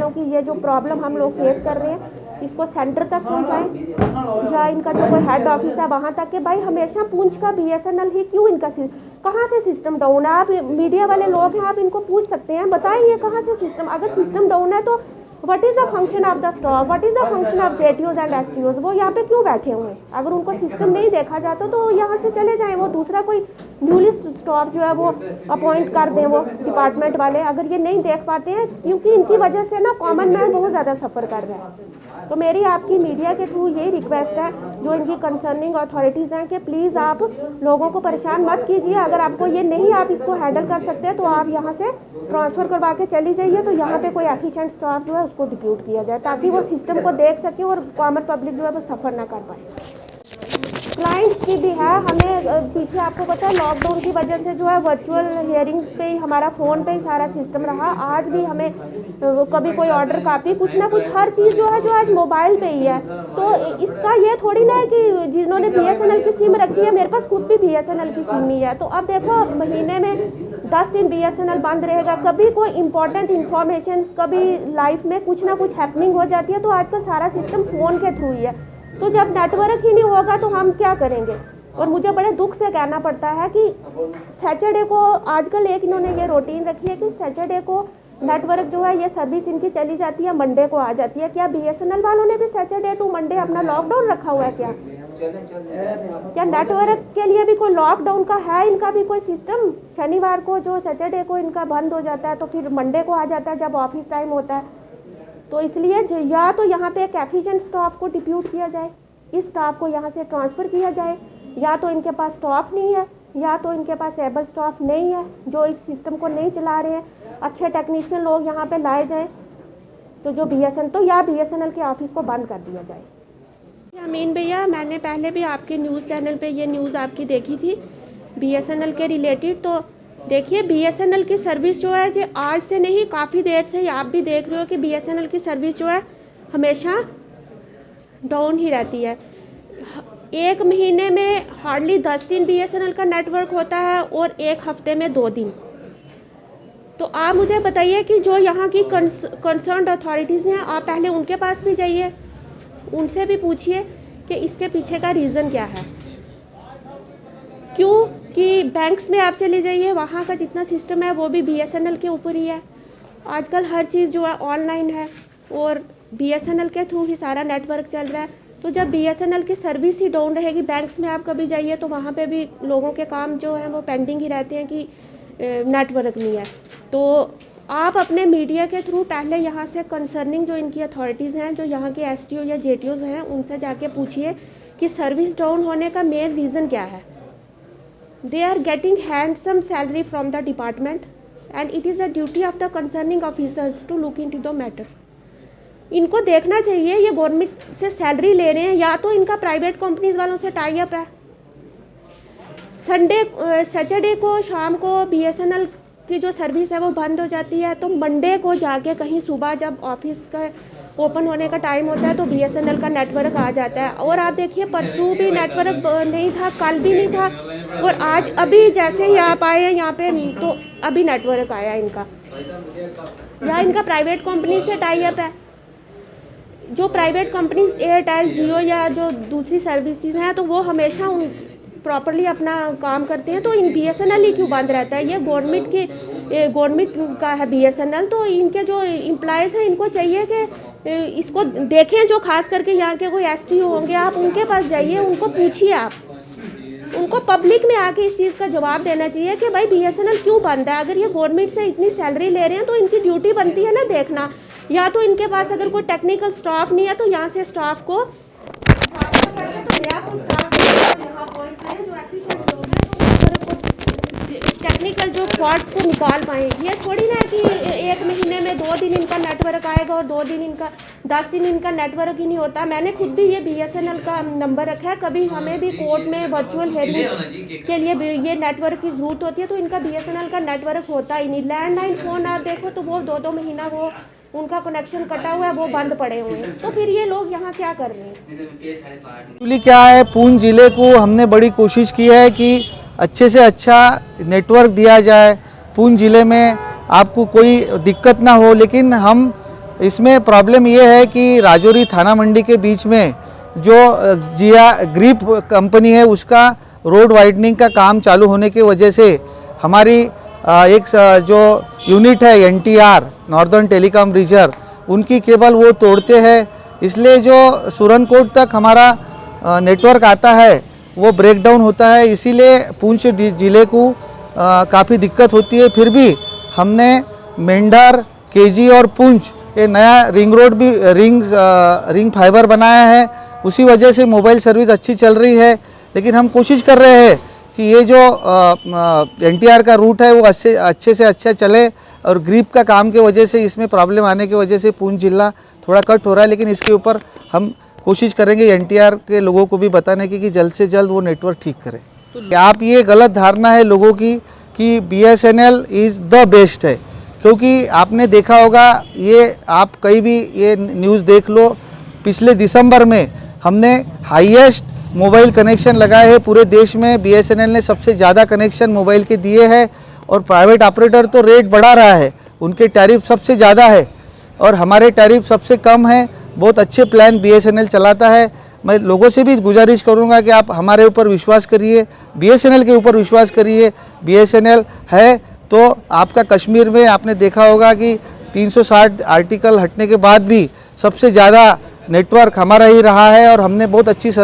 टेक्नीशियनों की ये जो प्रॉब्लम हम लोग फेस कर रहे हैं इसको सेंटर तक पहुंचाएं, या इनका जो कोई हेड ऑफिस है वहां तक कि भाई हमेशा पूंछ का BSNL ही क्यों इनका कहाँ से सिस्टम डाउन है। आप मीडिया वाले लोग हैं, आप इनको पूछ सकते हैं, बताइए कहाँ से सिस्टम, अगर सिस्टम डाउन है तो what is the function of the staff, what is the function of JTOs and STOs, वो यहाँ पे क्यों बैठे हुए हैं। अगर उनको सिस्टम नहीं देखा जाता तो यहाँ से चले जाएं, वो दूसरा कोई न्यूली स्टॉफ जो है वो अपॉइंट कर दें वो डिपार्टमेंट वाले, अगर ये नहीं देख पाते हैं, क्योंकि इनकी वजह से ना कॉमन मैन बहुत ज़्यादा सफ़र कर रहा है। तो मेरी आपकी मीडिया के थ्रू यही रिक्वेस्ट है जो इनकी कंसर्निंग अथॉरिटीज़ हैं कि प्लीज़ आप लोगों को परेशान मत कीजिए। अगर आपको ये नहीं आप इसको हैंडल कर सकते तो आप यहाँ से ट्रांसफ़र करवा के चली जाइए, तो यहाँ पे कोई एफिशिएंट स्टाफ जो है उसको डिप्यूट किया जाए ताकि वो सिस्टम को देख सके और कॉमन पब्लिक जो है वो सफ़र ना कर पाए। क्लाइंट्स की भी है, हमें पीछे आपको पता है लॉकडाउन की वजह से जो है वर्चुअल हियरिंग्स पे ही हमारा फ़ोन पे ही सारा सिस्टम रहा। आज भी हमें कभी कोई ऑर्डर कापी कुछ ना कुछ हर चीज़ जो है जो आज मोबाइल पे ही है। तो इसका ये थोड़ी ना है कि जिन्होंने BSNL की सिम रखी है, मेरे पास खुद भी BSNL की सिम ही है, तो अब देखो महीने में 10 दिन BSNL बंद रहेगा, कभी कोई इंपॉर्टेंट इन्फॉर्मेशन, कभी लाइफ में कुछ ना कुछ हैपनिंग हो जाती है, तो आजकल सारा सिस्टम फ़ोन के थ्रू ही है। तो जब नेटवर्क ही नहीं होगा तो हम क्या करेंगे। और मुझे बड़े दुख से कहना पड़ता है कि सैटरडे को आजकल एक इन्होंने ये रूटीन रखी है कि सैटरडे को नेटवर्क जो है ये सर्विस इनकी चली जाती है, मंडे को आ जाती है। क्या BSNL वालों ने भी सैटरडे टू मंडे अपना लॉकडाउन रखा हुआ है क्या नेटवर्क के लिए भी कोई लॉकडाउन का है इनका भी कोई सिस्टम। शनिवार को जो सैटरडे को इनका बंद हो जाता है तो फिर मंडे को आ जाता है जब ऑफिस टाइम होता है। तो इसलिए या तो यहाँ पे एक एफिशिएंट स्टाफ को डिप्यूट किया जाए, इस स्टाफ को यहाँ से ट्रांसफ़र किया जाए, या तो इनके पास स्टाफ नहीं है या तो इनके पास एबल स्टाफ नहीं है जो इस सिस्टम को नहीं चला रहे हैं, अच्छे टेक्नीशियन लोग यहाँ पे लाए जाएं, तो जो BSNL के ऑफिस को बंद कर दिया जाए। अमीन भैया, मैंने पहले भी आपके न्यूज़ चैनल पे ये न्यूज़ आपकी देखी थी BSNL के रिलेटेड। तो देखिए BSNL की सर्विस जो है जो आज से नहीं काफ़ी देर से आप भी देख रहे हो कि BSNL की सर्विस जो है हमेशा डाउन ही रहती है। एक महीने में हार्डली 10 दिन BSNL का नेटवर्क होता है और एक हफ्ते में 2 दिन। तो आप मुझे बताइए कि जो यहाँ की कंसर्न्ड अथॉरिटीज़ हैं, आप पहले उनके पास भी जाइए, उनसे भी पूछिए कि इसके पीछे का रीज़न क्या है। क्यों कि बैंक्स में आप चले जाइए, वहाँ का जितना सिस्टम है वो भी BSNL के ऊपर ही है। आजकल हर चीज़ जो है ऑनलाइन है और BSNL के थ्रू ही सारा नेटवर्क चल रहा है। तो जब BSNL की सर्विस ही डाउन रहेगी, बैंक्स में आप कभी जाइए तो वहाँ पे भी लोगों के काम जो है वो पेंडिंग ही रहते हैं कि नेटवर्क नहीं है। तो आप अपने मीडिया के थ्रू पहले यहाँ से कंसर्निंग जो इनकी अथॉरिटीज़ हैं, जो यहाँ के STO या JTOs हैं, उनसे जाके पूछिए कि सर्विस डाउन होने का मेन रीज़न क्या है। They are getting handsome salary from the department and it is the duty of the concerning officers to look into the matter. इनको देखना चाहिए, ये गवर्नमेंट से सैलरी ले रहे हैं या तो इनका प्राइवेट कंपनीज वालों से टाई अप है। सैटरडे को शाम को BSNL की जो सर्विस है वो बंद हो जाती है, तो मंडे को जाके कहीं सुबह जब ऑफिस का ओपन होने का टाइम होता है तो BSNL का नेटवर्क आ जाता है। और आप देखिए परसों भी नेटवर्क नहीं था, कल भी नहीं था, और आज अभी जैसे ही आप आए हैं यहाँ पे तो अभी नेटवर्क आया इनका। या इनका प्राइवेट कंपनी से टाई अप है। जो प्राइवेट कंपनीज एयरटेल, जियो या जो दूसरी सर्विसेज हैं तो वो हमेशा प्रॉपरली अपना काम करते हैं, तो इन BSNL ही क्यों बंद रहता है। ये गवर्नमेंट का है BSNL, तो इनके जो एम्प्लॉयज़ हैं इनको चाहिए कि इसको देखें। जो खास करके यहाँ के कोई STO होंगे, आप उनके पास जाइए, उनको पूछिए, आप उनको पब्लिक में आके इस चीज़ का जवाब देना चाहिए कि भाई BSNL क्यों बंद है। अगर ये गवर्नमेंट से इतनी सैलरी ले रहे हैं तो इनकी ड्यूटी बनती है ना देखना। या तो इनके पास अगर कोई टेक्निकल स्टाफ नहीं है तो यहाँ से स्टाफ को टेक्निकल जो फॉल्ट्स को निकाल पाएँ। ये थोड़ी ना कि एक महीने में 2 दिन इनका नेटवर्क आएगा और 2 दिन इनका 10 दिन इनका नेटवर्क ही नहीं होता। मैंने खुद भी ये BSNL का नंबर रखा है। कभी हमें भी कोर्ट में वर्चुअल हेयरिंग के लिए ये नेटवर्क की ज़रूरत होती है तो इनका BSNL का नेटवर्क होता ही नहीं। लैंडलाइन फ़ोन आप देखो तो वो 2-2 महीना वो उनका कनेक्शन कटा हुआ है, वो बंद पड़े हुए हैं। तो फिर ये लोग यहाँ क्या कर रहे हैं। एक्चुअली क्या है, पुंछ ज़िले को हमने बड़ी कोशिश की है कि अच्छे से अच्छा नेटवर्क दिया जाए, पुंछ ज़िले में आपको कोई दिक्कत ना हो। लेकिन हम इसमें प्रॉब्लम ये है कि राजौरी थाना मंडी के बीच में जो जिया ग्रिप कंपनी है उसका रोड वाइडनिंग का काम चालू होने की वजह से हमारी एक जो यूनिट है एनटीआर नॉर्दर्न टेलीकॉम रिजर्व उनकी केबल वो तोड़ते हैं, इसलिए जो सुरनकोट तक हमारा नेटवर्क आता है वो ब्रेक डाउन होता है। इसीलिए पुंछ ज़िले को काफ़ी दिक्कत होती है। फिर भी हमने मेंढर, केजी और पुंछ ये नया रिंग रोड भी रिंग फाइबर बनाया है, उसी वजह से मोबाइल सर्विस अच्छी चल रही है। लेकिन हम कोशिश कर रहे हैं कि ये जो एनटीआर का रूट है वो अच्छे से अच्छा चले, और ग्रिप का काम के वजह से इसमें प्रॉब्लम आने की वजह से पुंछ जिला थोड़ा कट हो रहा है। लेकिन इसके ऊपर हम कोशिश करेंगे एनटीआर के लोगों को भी बताने की कि जल्द से जल्द वो नेटवर्क ठीक करें। आप ये गलत धारणा है लोगों की कि बीएसएनएल इज़ द बेस्ट है, क्योंकि आपने देखा होगा, ये आप कहीं भी ये न्यूज़ देख लो, पिछले दिसंबर में हमने हाईएस्ट मोबाइल कनेक्शन लगाए हैं पूरे देश में। बीएसएनएल ने सबसे ज़्यादा कनेक्शन मोबाइल के दिए हैं, और प्राइवेट ऑपरेटर तो रेट बढ़ा रहा है, उनके टैरिफ सबसे ज़्यादा है और हमारे टैरिफ सबसे कम है। बहुत अच्छे प्लान बीएसएनएल चलाता है। मैं लोगों से भी गुजारिश करूंगा कि आप हमारे ऊपर विश्वास करिए, बीएसएनएल के ऊपर विश्वास करिए। बीएसएनएल है तो आपका कश्मीर में आपने देखा होगा कि 360 आर्टिकल हटने के बाद भी सबसे ज़्यादा नेटवर्क हमारा ही रहा है, और हमने बहुत अच्छी सर्विस